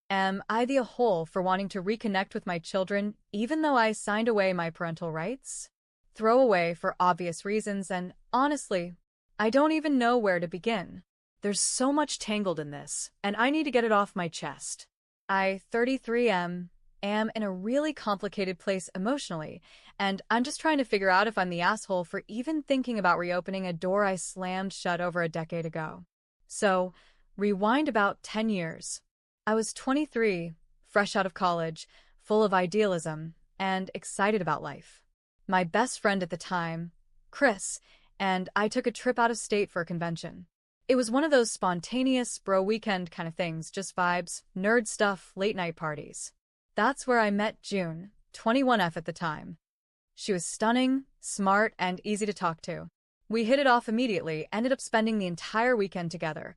Am I the a-hole for wanting to reconnect with my children even though I signed away my parental rights? Throw away for obvious reasons, and honestly, I don't even know where to begin. There's so much tangled in this, and I need to get it off my chest. I, 33 am in a really complicated place emotionally, and I'm just trying to figure out if I'm the asshole for even thinking about reopening a door I slammed shut over a decade ago. So, rewind about 10 years. I was 23, fresh out of college, full of idealism, and excited about life. My best friend at the time, Chris, and I took a trip out of state for a convention. It was one of those spontaneous bro weekend kind of things, just vibes, nerd stuff, late night parties. That's where I met June, 21F at the time. She was stunning, smart, and easy to talk to. We hit it off immediately, ended up spending the entire weekend together.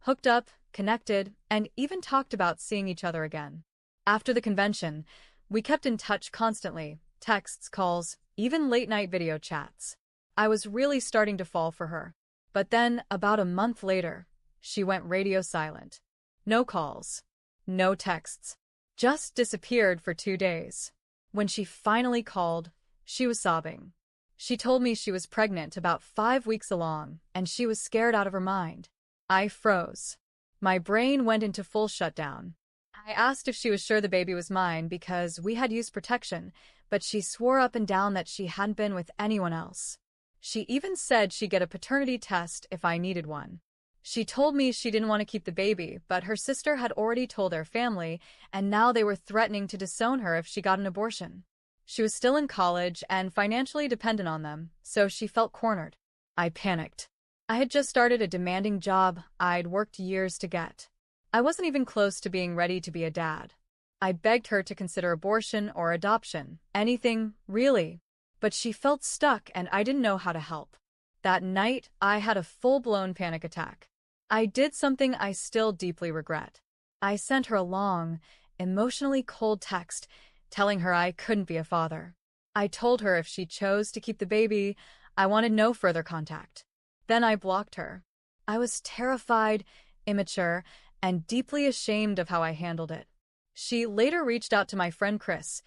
Hooked up, connected, and even talked about seeing each other again. After the convention, we kept in touch constantly, texts, calls, even late-night video chats. I was really starting to fall for her. But then, about a month later, she went radio silent. No calls. No texts. Just disappeared for 2 days. When she finally called, she was sobbing. She told me she was pregnant about 5 weeks along, and she was scared out of her mind. I froze. My brain went into full shutdown. I asked if she was sure the baby was mine because we had used protection, but she swore up and down that she hadn't been with anyone else. She even said she'd get a paternity test if I needed one. She told me she didn't want to keep the baby, but her sister had already told their family, and now they were threatening to disown her if she got an abortion. She was still in college and financially dependent on them, so she felt cornered. I panicked. I had just started a demanding job I'd worked years to get. I wasn't even close to being ready to be a dad. I begged her to consider abortion or adoption, anything, really. But she felt stuck and I didn't know how to help. That night, I had a full-blown panic attack. I did something I still deeply regret. I sent her a long, emotionally cold text telling her I couldn't be a father. I told her if she chose to keep the baby, I wanted no further contact. Then I blocked her. I was terrified, immature, and deeply ashamed of how I handled it. She later reached out to my friend Chris,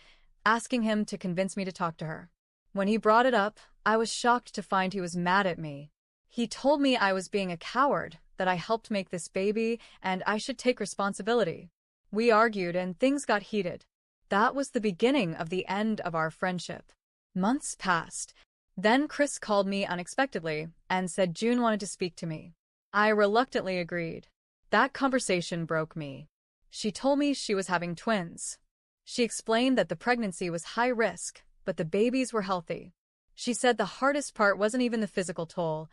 asking him to convince me to talk to her. When he brought it up, I was shocked to find he was mad at me. He told me I was being a coward, that I helped make this baby, and I should take responsibility. We argued and things got heated. That was the beginning of the end of our friendship. Months passed. Then Chris called me unexpectedly and said June wanted to speak to me. I reluctantly agreed. That conversation broke me. She told me she was having twins. She explained that the pregnancy was high risk, but the babies were healthy. She said the hardest part wasn't even the physical toll,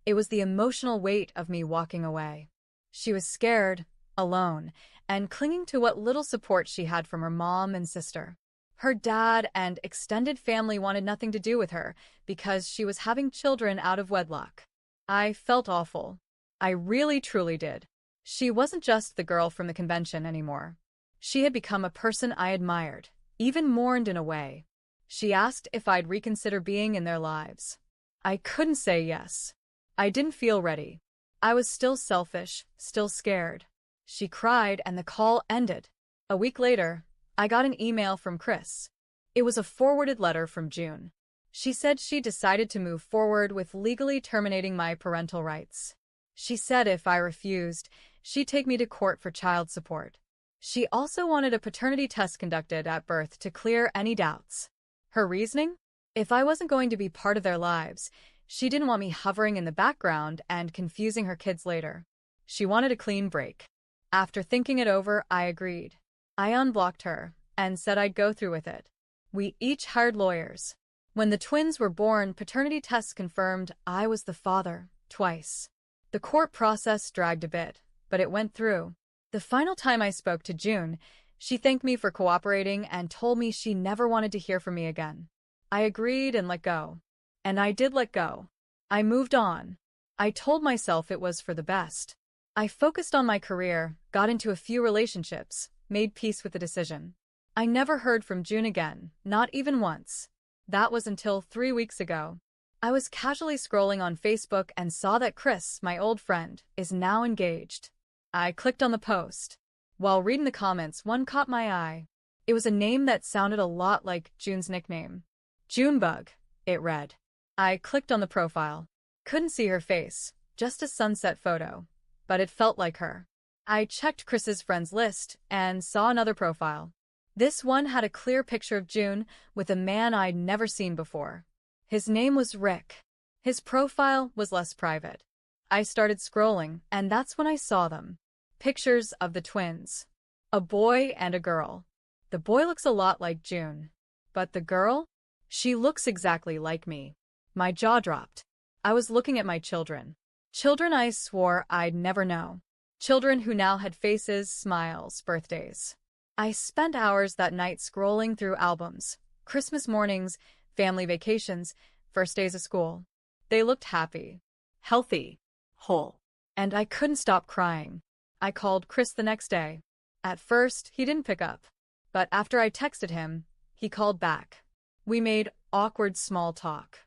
it was the emotional weight of me walking away. She was scared, alone, and clinging to what little support she had from her mom and sister. Her dad and extended family wanted nothing to do with her because she was having children out of wedlock. I felt awful. I really truly did. She wasn't just the girl from the convention anymore. She had become a person I admired, even mourned in a way. She asked if I'd reconsider being in their lives. I couldn't say yes. I didn't feel ready. I was still selfish, still scared. She cried and the call ended. A week later, I got an email from Chris. It was a forwarded letter from June. She said she decided to move forward with legally terminating my parental rights. She said if I refused, she'd take me to court for child support. She also wanted a paternity test conducted at birth to clear any doubts. Her reasoning? If I wasn't going to be part of their lives, she didn't want me hovering in the background and confusing her kids later. She wanted a clean break. After thinking it over, I agreed. I unblocked her and said I'd go through with it. We each hired lawyers. When the twins were born, paternity tests confirmed I was the father, twice. The court process dragged a bit, but it went through. The final time I spoke to June, she thanked me for cooperating and told me she never wanted to hear from me again. I agreed and let go. And I did let go. I moved on. I told myself it was for the best. I focused on my career, got into a few relationships, made peace with the decision. I never heard from June again, not even once. That was until 3 weeks ago. I was casually scrolling on Facebook and saw that Chris, my old friend, is now engaged. I clicked on the post. While reading the comments, one caught my eye. It was a name that sounded a lot like June's nickname. Junebug, it read. I clicked on the profile. Couldn't see her face, just a sunset photo, but it felt like her. I checked Chris's friends list and saw another profile. This one had a clear picture of June with a man I'd never seen before. His name was Rick. His profile was less private. I started scrolling, and that's when I saw them. Pictures of the twins. A boy and a girl. The boy looks a lot like June. But the girl? She looks exactly like me. My jaw dropped. I was looking at my children. Children I swore I'd never know. Children who now had faces, smiles, birthdays. I spent hours that night scrolling through albums, Christmas mornings, family vacations, first days of school. They looked happy, healthy, whole. And I couldn't stop crying. I called Chris the next day. At first, he didn't pick up. But after I texted him, he called back. We made awkward small talk.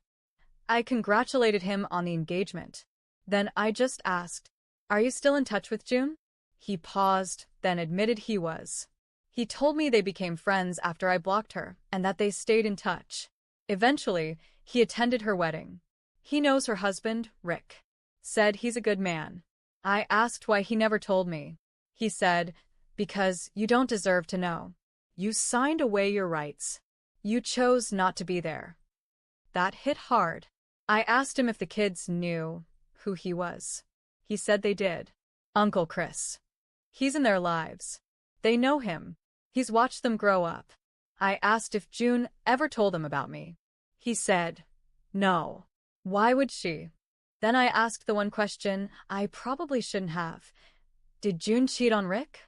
I congratulated him on the engagement. Then I just asked, "Are you still in touch with June?" He paused, then admitted he was. He told me they became friends after I blocked her, and that they stayed in touch. Eventually, he attended her wedding. He knows her husband, Rick. Said he's a good man. I asked why he never told me. He said, "Because you don't deserve to know. You signed away your rights. You chose not to be there." That hit hard. I asked him if the kids knew who he was. He said they did. Uncle Chris. He's in their lives. They know him. He's watched them grow up. I asked if June ever told them about me. He said, "No. Why would she?" Then I asked the one question I probably shouldn't have. Did June cheat on Rick?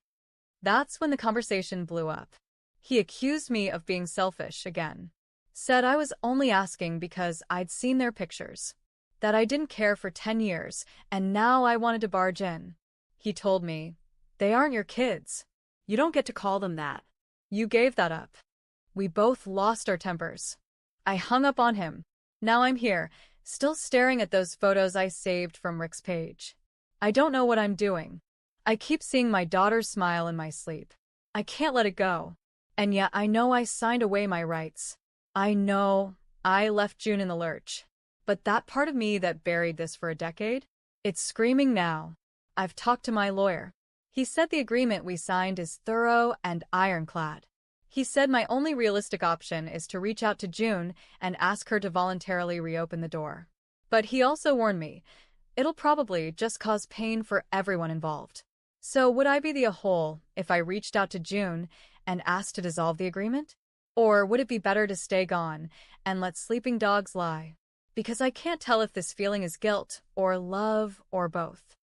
That's when the conversation blew up. He accused me of being selfish again. Said I was only asking because I'd seen their pictures. That I didn't care for 10 years, and now I wanted to barge in. He told me, "They aren't your kids. You don't get to call them that. You gave that up." We both lost our tempers. I hung up on him. Now I'm here, still staring at those photos I saved from Rick's page. I don't know what I'm doing. I keep seeing my daughter's smile in my sleep. I can't let it go. And yet I know I signed away my rights. I know I left June in the lurch. But that part of me that buried this for a decade? It's screaming now. I've talked to my lawyer. He said the agreement we signed is thorough and ironclad. He said my only realistic option is to reach out to June and ask her to voluntarily reopen the door. But he also warned me, it'll probably just cause pain for everyone involved. So would I be the a-hole if I reached out to June and asked to dissolve the agreement? Or would it be better to stay gone and let sleeping dogs lie? Because I can't tell if this feeling is guilt or love or both.